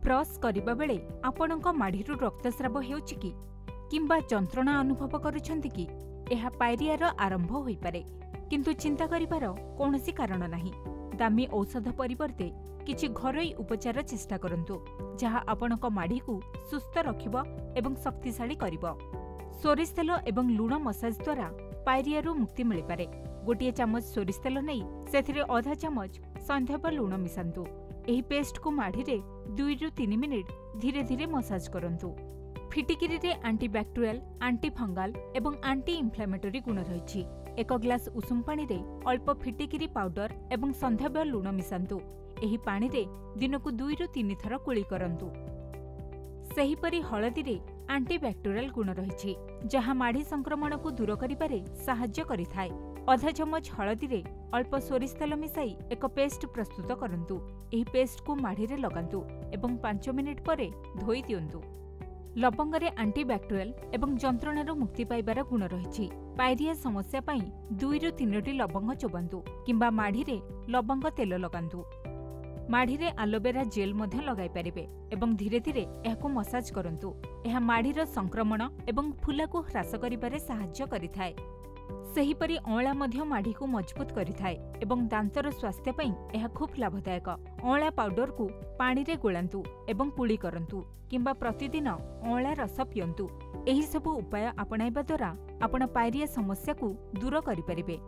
Brush करिबा बेले आपणक माढ़ीरू रक्तस्राव हेउछि कि किंबा जंत्रणा अनुभव करुछन्ति कि एहा पायरियार आरंभ होई पारे, किंतु चिंता करिबार कोनोसी कारण नाही। दामी औषध परिवर्ते किछि घरोई उपचार चेष्टा करंतु जहा आपणक माढ़ी को सुस्थ रखिबो एवं शक्तिशाली करिबो। सोरिष तेल एवं लुण मसाज द्वारा पायरियारू मुक्ति मिल पारे। गोटे चामच सोरिष तेल नहीं सेथिरे आधा चामच संध्याप लुण मिसांतु। एही पेस्ट को माढ़ी रे 2 ରୁ 3 मिनिट धीरे धीरे मसाज करंतु। फिटिकिरी रे एंटीबैक्टेरियल, एंटीफंगाल एवं एंटी इन्फ्लेमेटरी गुण रहिछि। 1 ग्लास उषुम पानी रे अल्प फिटिकिरी पाउडर एवं संध्याप लुण मिसांतु। एही पानी रे दिनकु 2 ରୁ 3 थर कुली करंतु। सेहीपरि हळदी रे एंटीबैक्टेरियल गुण रहिछि जहा माढ़ी संक्रमण को दूर करिबारे सहाय्य करिथाय। आधा चमच हळदी रे अल्प सोरिष तेल मिसाई एक पेस्ट प्रस्तुत करंतु। एही पेस्ट को माढ़ी रे लगांतु एवं 5 मिनिट परे धोई दियंतु। लवंग रे एंटीबैक्टेरियल एवं जंत्रणारू मुक्ति पाइबार गुण रहिछि। पायरिया समस्या पई 2 ରୁ 3ଟି लवंग चोबंतु किंबा माढ़ी रे लवंग तेल लगांतु। माढ़ी रे एलोवेरा जेल मध्य लगाई पारिबे एवं धीरे धीरे एहाको मसाज करंतु। एहा माढ़ीर संक्रमण एवं फुला को ह्रास करिबारे सहाय्य करिथाय। सेहीपरि अँला मध्य माढ़ी को मजबूत करिथाय एवं दांतर स्वास्थ्य पई एहा खूब लाभदायक। अँला पाउडर को पानी रे गोलांतु एवं पुली करंतु किंबा प्रतिदिन अँला रस पियंतु। एही सब उपाय अपनाइबा द्वारा आपण पायरिया समस्या को दूर करि परिबे।